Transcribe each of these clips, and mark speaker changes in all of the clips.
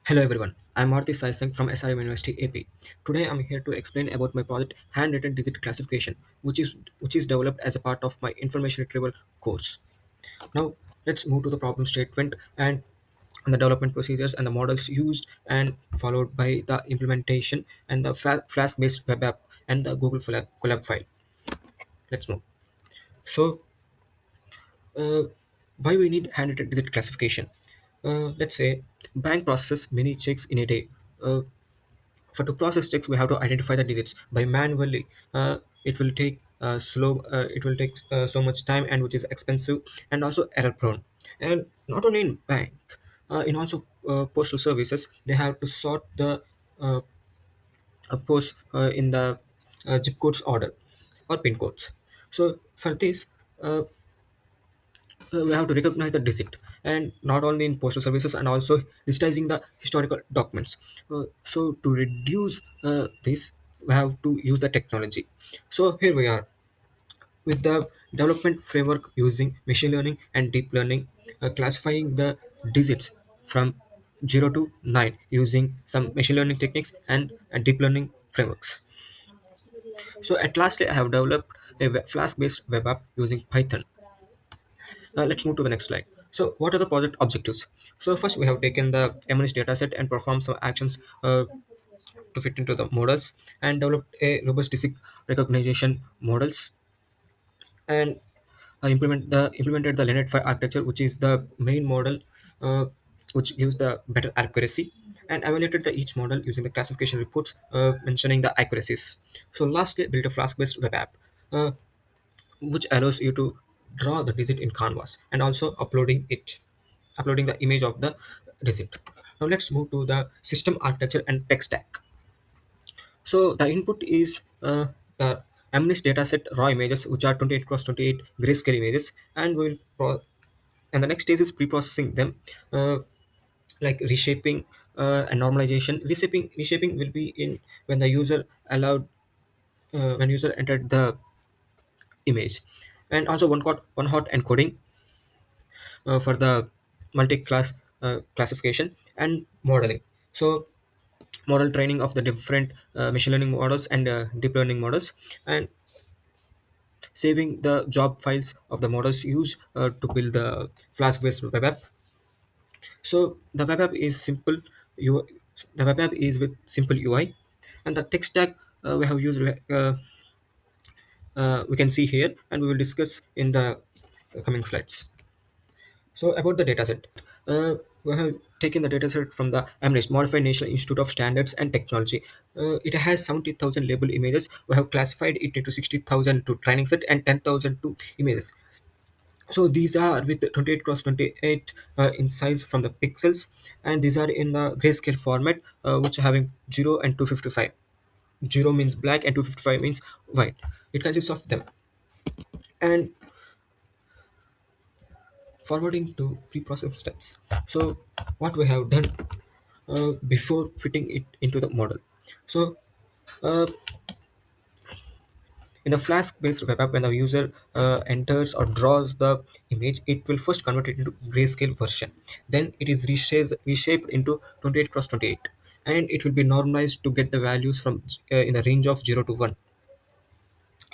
Speaker 1: Hello everyone, I'm Marty Saisang from SRM University AP. Today I'm here to explain about my project handwritten digit classification, which is developed as a part of my information retrieval course. Now let's move to the problem statement and the development procedures and the models used and followed by the implementation and the Flask based web app and the Google Colab file. Let's move. So uh, why we need handwritten digit classification? Let's say bank processes many checks in a day. For to process checks we have to identify the digits by manually. It will take so much time and which is expensive and also error prone. And not only in bank, in also postal services they have to sort the uh, post in the zip codes order or pin codes. So for this, uh, we have to recognize the digit, and not only in postal services and also digitizing the historical documents. So to reduce this we have to use the technology. So here we are with the development framework using machine learning and deep learning, classifying the digits from 0 to 9 using some machine learning techniques and deep learning frameworks. So at lastly I have developed a flask based web app using Python. Let's move to the next slide. So, what are the project objectives? So, first we have taken the MNIST dataset and performed some actions to fit into the models and developed a robust disease recognition models and implemented the LeNet 5 architecture, which is the main model, uh, which gives the better accuracy, and evaluated the each model using the classification reports mentioning the accuracies. So, lastly, built a Flask-based web app. Uh, which allows you to draw the digit in canvas and also uploading the image of the digit. Now let's move to the system architecture and tech stack. So the input is the MNIST dataset raw images, which are 28 cross 28 grayscale images, and and the next stage is pre-processing them, uh, like reshaping and normalization. Reshaping will be in when the user allowed when user entered the image, and also one hot encoding for the multi-class classification and modeling. So model training of the different machine learning models and deep learning models, and saving the job files of the models used to build the Flask-based web app. So the web app is simple. You the web app is with simple UI, and the tech stack we have used. We can see here, and we will discuss in the coming slides. So about the dataset, we have taken the dataset from the MNIST, Modified National Institute of Standards and Technology. It has 70,000 label images. We have classified it into 60,000 to training set and 10,000 to images. So these are with 28 cross 28 in size from the pixels, and these are in the grayscale format, which are having 0 and 255. 0 means black and 255 means white. It consists of them. And forwarding to pre-process steps. So what we have done before fitting it into the model. So uh, in the Flask-based web app, when the user enters or draws the image, it will first convert it into grayscale version. Then it is reshaped into 28 cross 28, and it will be normalized to get the values from in the range of 0 to 1,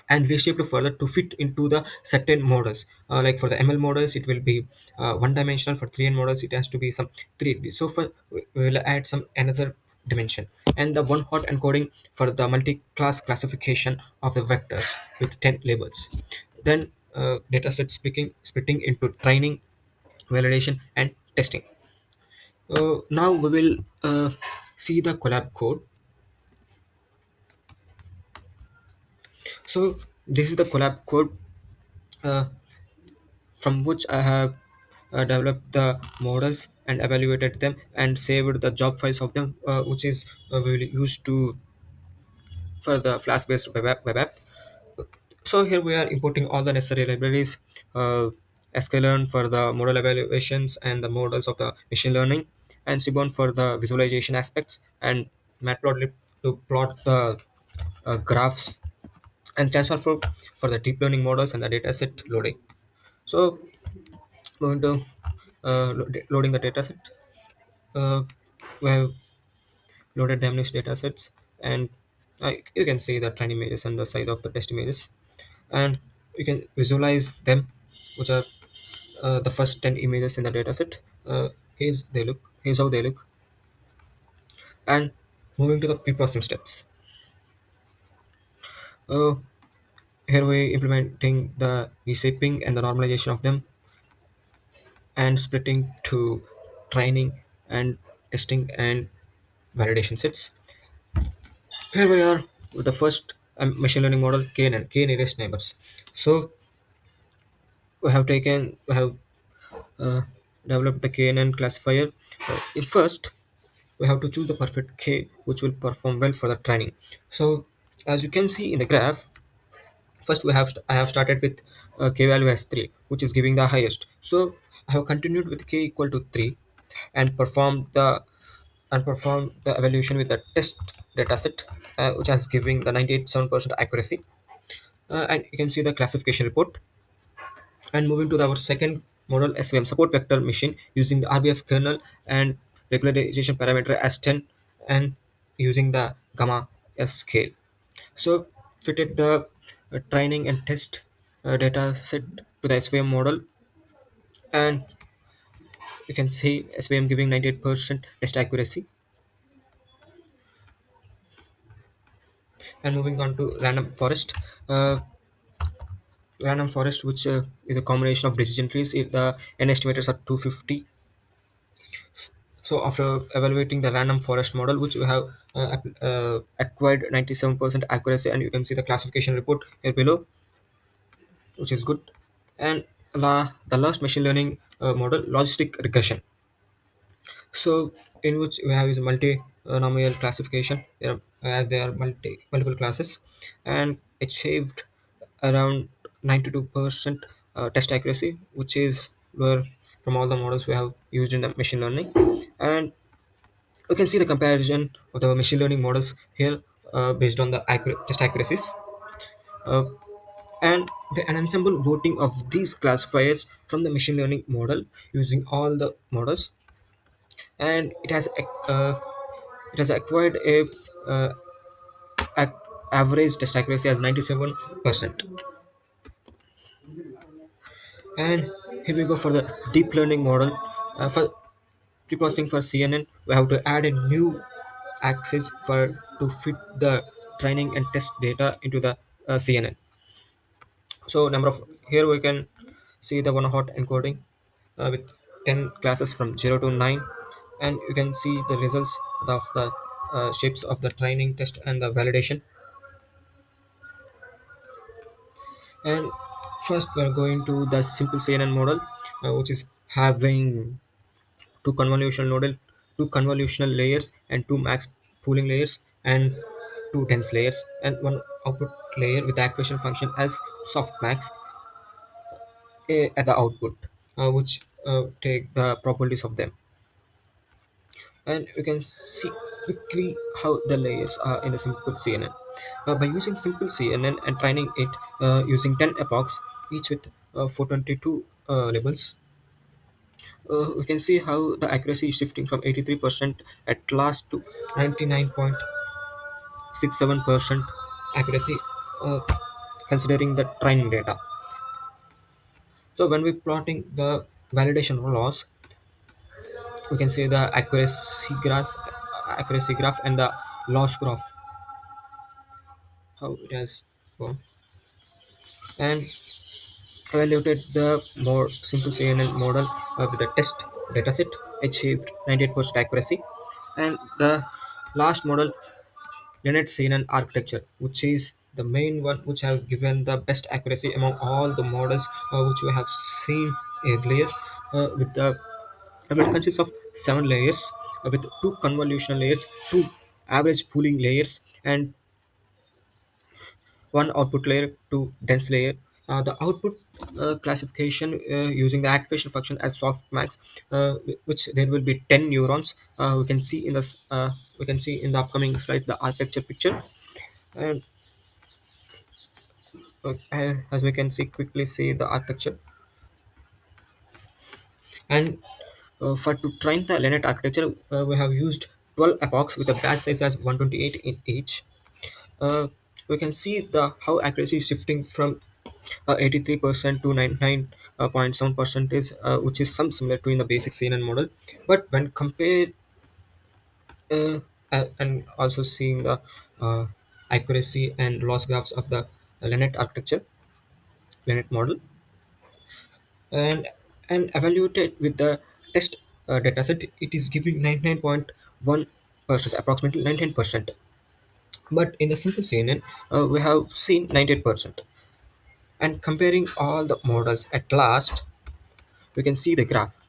Speaker 1: and reshaped further to fit into the certain models. Like for the ML models, it will be one dimensional. For 3N models, it has to be some 3D. So for we will add some another dimension, and the one hot encoding for the multi-class classification of the vectors with 10 labels. Then dataset splitting into training, validation, and testing. Now we will see the collab code. So this is the collab code uh, from which I have developed the models and evaluated them and saved the job files of them, which is we will use to for the Flask-based web app. So here we are importing all the necessary libraries, sklearn for the model evaluations and the models of the machine learning, and Seaborn for the visualization aspects, and Matplotlib to plot the graphs, and TensorFlow for the deep learning models and the dataset loading. So going to loading the dataset. Uh, we have loaded the MNIST data sets, and you can see the training images and the size of the test images, and you can visualize them, which are the first 10 images in the dataset. Here's how they look. And moving to the pre-processing steps. Uh, Here we implementing the reshaping and the normalization of them, and splitting to training and testing and validation sets. Here we are with the first machine learning model, KNN, K nearest neighbors. So we have uh, developed the KNN classifier. In first, we have to choose the perfect K which will perform well for the training. So as you can see in the graph, first I have started with K value as 3, which is giving the highest. So I have continued with K equal to 3 and performed the evaluation with the test dataset, which has giving the 98.7% accuracy. And you can see the classification report. And moving to our second model, SVM, support vector machine, using the RBF kernel and regularization parameter as 10, and using the gamma S scale. So fitted the training and test data set to the SVM model, and you can see SVM giving 98% test accuracy. And moving on to random forest, which is a combination of decision trees. The n estimators are 250. So after evaluating the random forest model, which we have acquired 97% accuracy, and you can see the classification report here below, which is good. And the last machine learning model, logistic regression. So in which we have is multi-nomial classification, as there are multiple classes, and achieved around 92% test accuracy, which is lower from all the models we have used in the machine learning. And you can see the comparison of the machine learning models here, based on the test accuracies, uh, and the ensemble voting of these classifiers from the machine learning model using all the models, and it has acquired a uh, ac- average test accuracy as 97%. And here we go for the deep learning model. For preprocessing for CNN, we have to add a new axis for to fit the training and test data into the CNN. So number of here we can see the one hot encoding with 10 classes from 0 to 9, and you can see the results of the shapes of the training test and the validation. And first we're going to the simple CNN model, which is having two convolutional nodal, two convolutional layers, and two max pooling layers, and two dense layers, and one output layer with the activation function as softmax at the output, which take the properties of them. And you can see quickly how the layers are in the simple CNN. By using simple CNN and training it using 10 epochs, each with 422 labels, we can see how the accuracy is shifting from 83% at last to 99.67% accuracy, uh, considering the training data. So when we plotting the validation loss, we can see the accuracy graph and the loss graph, how it has gone. And evaluated the more simple CNN model with the test dataset, achieved 98% accuracy. And the last model, LeNet CNN architecture, which is the main one which have given the best accuracy among all the models which we have seen earlier, with the it consists of 7 layers, with two convolutional layers, two average pooling layers, and one output layer, two dense layer. The output classification using the activation function as softmax, which there will be 10 neurons. We can see in the upcoming slide the architecture picture. And as we can see quickly see the architecture. And For to train the LeNet architecture, we have used 12 epochs with a batch size as 128 in each. uh, we can see the how accuracy is shifting from 83% to 99.7%, which is some similar to in the basic CNN model. But when compared and also seeing the uh, accuracy and loss graphs of the LeNet architecture, LeNet model, and evaluated with the test dataset, it is giving 99.1%, approximately 99%. But in the simple CNN, we have seen 98%. And comparing all the models at last, we can see the graph,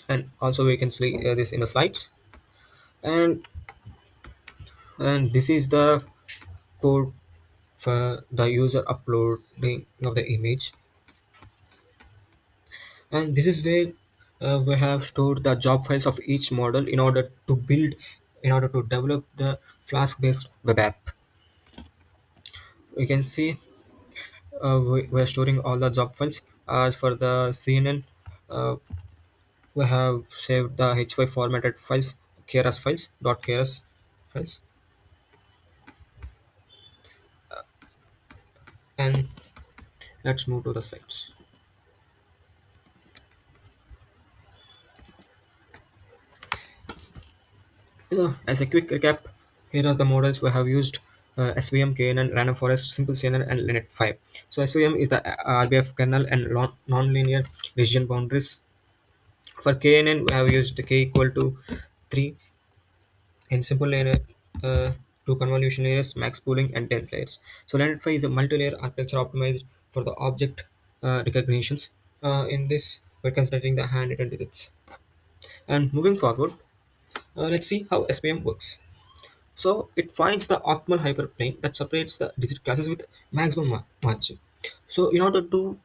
Speaker 1: and also we can see this in the slides. And this is the code for the user uploading of the image, and this is where we have stored the job files of each model in order to develop the Flask based web app. We can see we are storing all the job files. As for the CNN, uh, we have saved the h5 formatted files, keras files, .keras files. And let's move to the slides. As a quick recap, here are the models we have used: SVM, KNN, Random Forest, Simple CNN, and LeNet 5. So SVM is the RBF kernel and non-linear region boundaries. For KNN, we have used k equal to 3 in simple layer, uh, 2 convolution layers, max pooling, and dense layers. So LeNet 5 is a multi-layer architecture optimized for the object recognitions. In this, we're considering the handwritten digits. And moving forward, let's see how SVM works. So it finds the optimal hyperplane that separates the digit classes with maximum margin. So in order to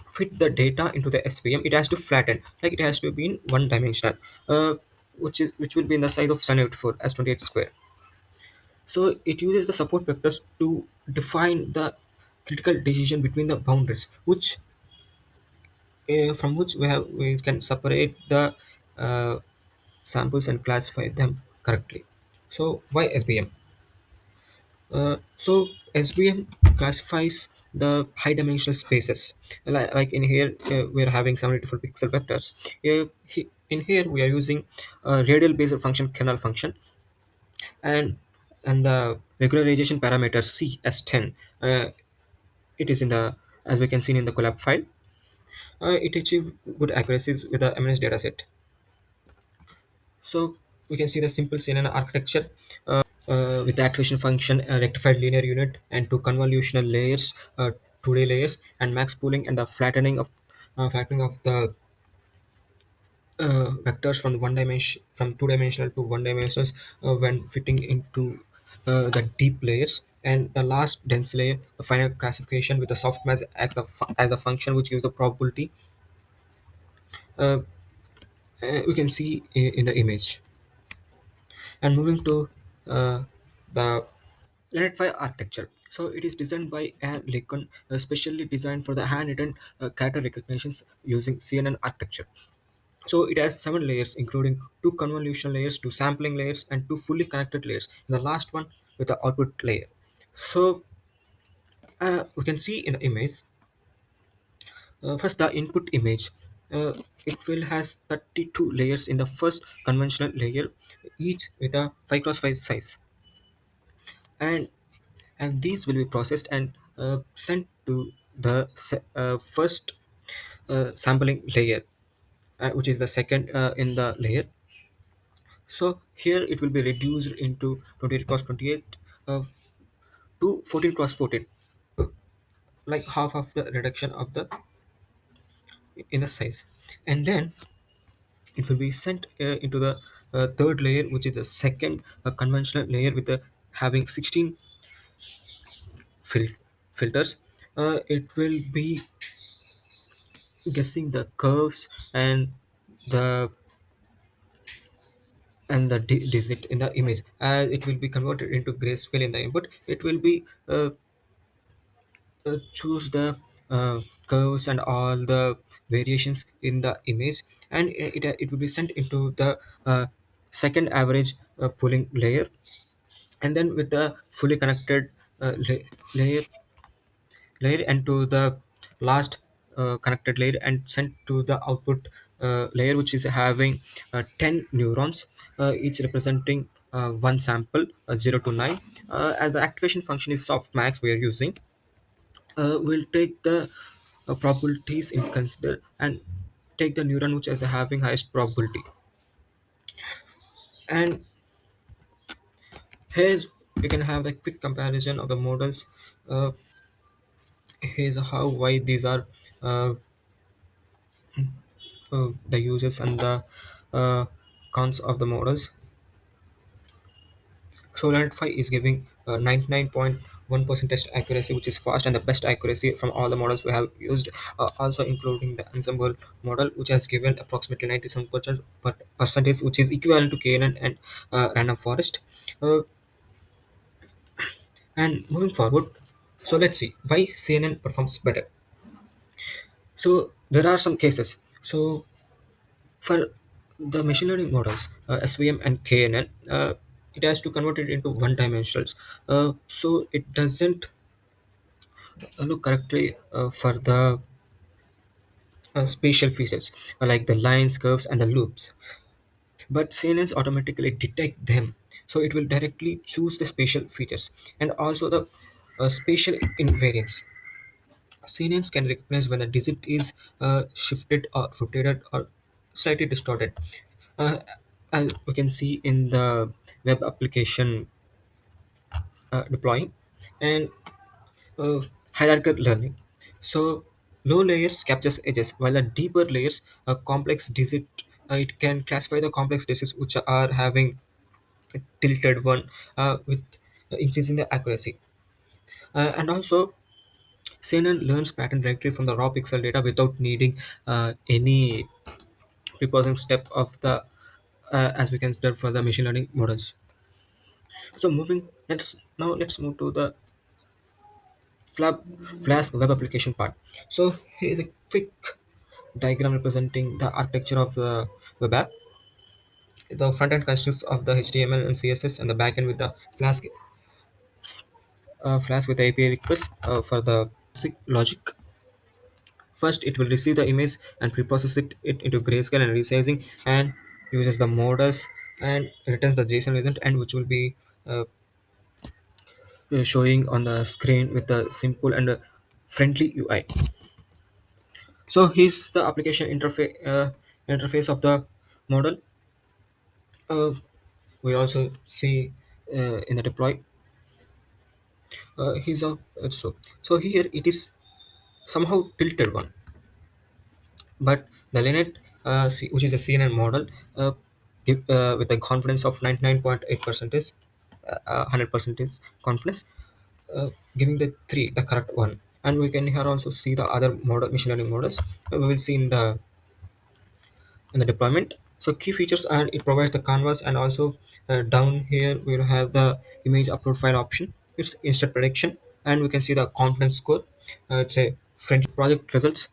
Speaker 1: fit the data into the SVM, it has to flatten, like it has to be in one dimensional, which will be in the size of 784 as 28 square. So it uses the support vectors to define the critical decision between the boundaries, which from which we can separate the uh, samples and classify them correctly. So why SVM? So SVM classifies the high dimensional spaces. Like in here, we're having 74 pixel vectors. In here, we are using a radial based function, kernel function, and the regularization parameter C as 10. It is in the, as we can see in the collab file. It achieves good accuracies with the MNS dataset. So we can see the simple CNN architecture with the activation function, a rectified linear unit, and two convolutional layers, 2D layers, and max pooling and the flattening of the vectors from one dimension, from two dimensional to one dimensions, when fitting into the deep layers. And the last dense layer, the final classification with the softmax as a function which gives the probability. Uh, we can see in the image. And moving to the LeNet 5 architecture. So it is designed by Anne Lincoln, specially designed for the handwritten character recognitions using CNN architecture. So it has 7 layers, including 2 convolutional layers, 2 sampling layers, and 2 fully connected layers. The last one with the output layer. So we can see in the image. First, the input image. Uh, it will has 32 layers in the first conventional layer, each with a 5 cross 5 size, and these will be processed and sent to the first sampling layer, which is the second in the layer. So here it will be reduced into 28 cross 28 uh, to 14 cross 14, like half of the reduction of the in the size. And then it will be sent into the third layer, which is the second conventional layer with having 16 filters. It will be guessing the curves and the digit in the image, as it will be converted into grayscale in the input. It will be choose the curves and all the variations in the image, and it will be sent into the second average pooling layer, and then with the fully connected layer and to the last connected layer and sent to the output layer, which is having 10 neurons, each representing one sample, 0 to 9. As the activation function is softmax we are using, we'll take the probabilities in consider and take the neuron which is having highest probability. And here we can have the quick comparison of the models. uh, Here's how why these are uh, the uses and the uh, cons of the models. So LeNet 5 is giving 99.1% test accuracy, which is fast and the best accuracy from all the models we have used, also including the ensemble model, which has given approximately 97% percentage, which is equivalent to KNN and random forest. Uh, and moving forward, so let's see why CNN performs better. So there are some cases. So for the machine learning models, SVM and KNN, it has to convert it into one dimensionals. So it doesn't look correctly for the spatial features like the lines, curves, and the loops. But CNNs automatically detect them, so it will directly choose the spatial features and also the spatial invariance. CNNs can recognize when a digit is shifted or rotated or slightly distorted. Uh, as we can see in the web application deploying, and hierarchical learning. So low layers captures edges, while the deeper layers, a complex digit, it can classify the complex digits which are having a tilted one with increasing the accuracy. And also CNN learns pattern directly from the raw pixel data without needing any preprocessing step of the as we consider for the machine learning models. So moving, let's move to the Fla- Flask web application part. So here is a quick diagram representing the architecture of the web app. The front end consists of the HTML and CSS, and the back end with the Flask with the API request for the basic logic. First, it will receive the image and preprocess it into grayscale and resizing, and uses the models and returns the JSON result, and which will be showing on the screen with a simple and friendly UI. So here's the application interface of the model. Uh, we also see in the deploy. He's a so here it is somehow tilted one, but the LeNet, which is a CNN model, with a confidence of 99.8%, 100% confidence, giving the three the correct one. And we can here also see the other model machine learning models. We will see in the deployment. So key features are it provides the canvas, and also down here we will have the image upload file option. It's instant prediction, and we can see the confidence score. It's a friendly project results.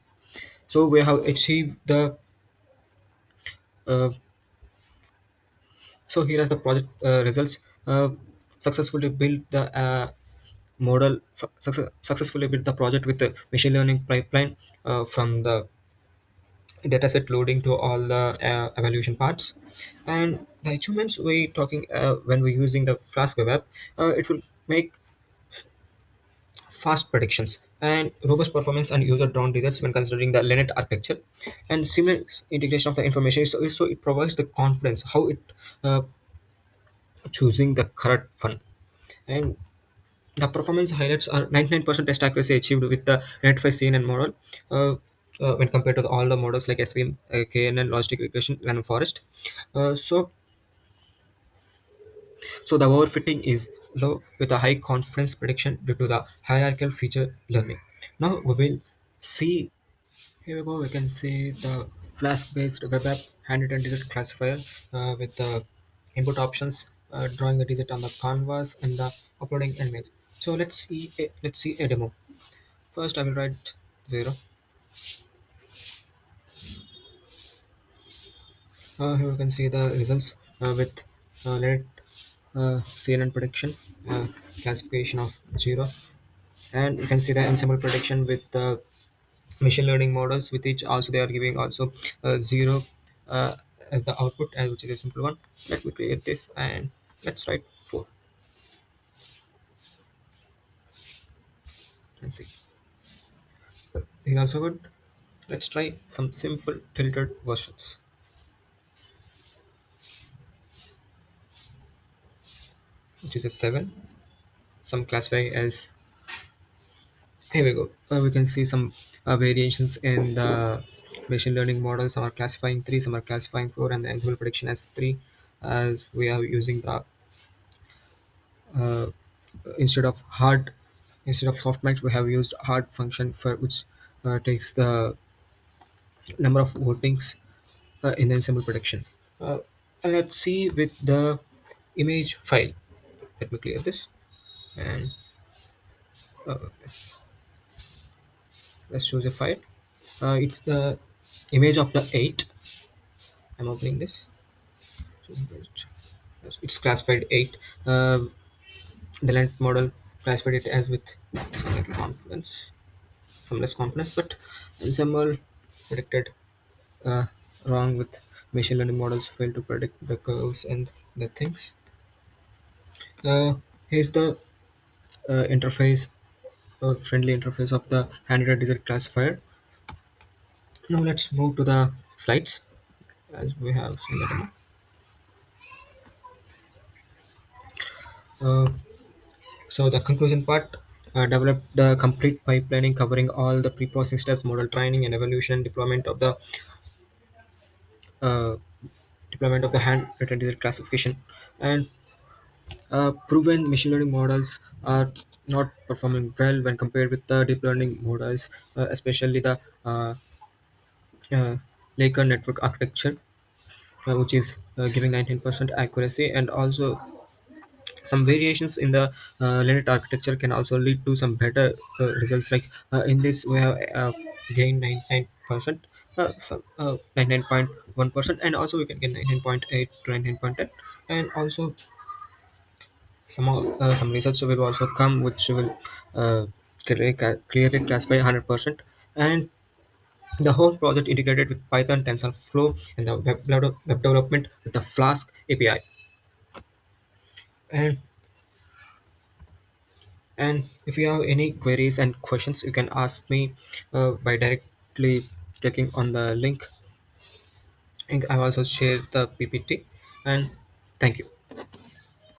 Speaker 1: So we have achieved the uh, so here is the project results. Successfully built the successfully built the project with the machine learning pipeline from the dataset loading to all the evaluation parts. And the achievements we talking when we're using the Flask web app, it will make fast predictions and robust performance and user drawn results when considering the LeNet architecture and seamless integration of the information. So it provides the confidence how it uh, choosing the correct one. And the performance highlights are 99% test accuracy achieved with the Net5 CNN model, when compared to all the models like SVM, KNN, logistic regression, random forest. So the overfitting is low with a high confidence prediction due to the hierarchical feature learning. Now we will see. Here we go. We can see the Flask-based web app handwritten digit classifier with the input options, drawing the digit on the canvas and the uploading image. So let's see a demo. First, I will write 0. Here you can see the results with LeNet CNN prediction, uh, classification of 0, and you can see the ensemble prediction with the machine learning models with each also they are giving also 0 uh, as the output, which is a simple one. Let me create this and let's write 4 and see. It's also good. Let's try some simple tilted versions, which is a 7. Some classify as, here we go. We can see some variations in the machine learning models. Some are classifying 3, some are classifying 4, and the ensemble prediction as 3, as we are using the uh, instead of hard, instead of softmax we have used hard function for which takes the number of votings in the ensemble prediction. uh, and let's see with the image file. Let me clear this and uh, let's choose a file. It's the image of the 8. I'm opening this. It's classified 8. The length model classified it as with some little confidence, some less confidence, but ensemble predicted uh, wrong with machine learning models fail to predict the curves and the things. Uh, Here's the interface, friendly interface of the handwritten digit classifier. Now let's move to the slides as we have seen the demo. Uh, so the conclusion part, develop the complete pipelining covering all the pre-processing steps, model training and evaluation, uh, deployment of the handwritten digit classification, and proven machine learning models are not performing well when compared with the deep learning models, especially the uh, Laker network architecture, which is giving 19% accuracy, and also some variations in the LeNet architecture can also lead to some better results. Like in this, we have gained 99%, 99.1%, and also we can get 19.8 to 19.10, and also some research will also come which will clearly classify 100%, and the whole project integrated with Python, TensorFlow, and the web development with the Flask API. And and if you have any queries and questions, you can ask me by directly clicking on the link, and I also share the PPT. And thank you.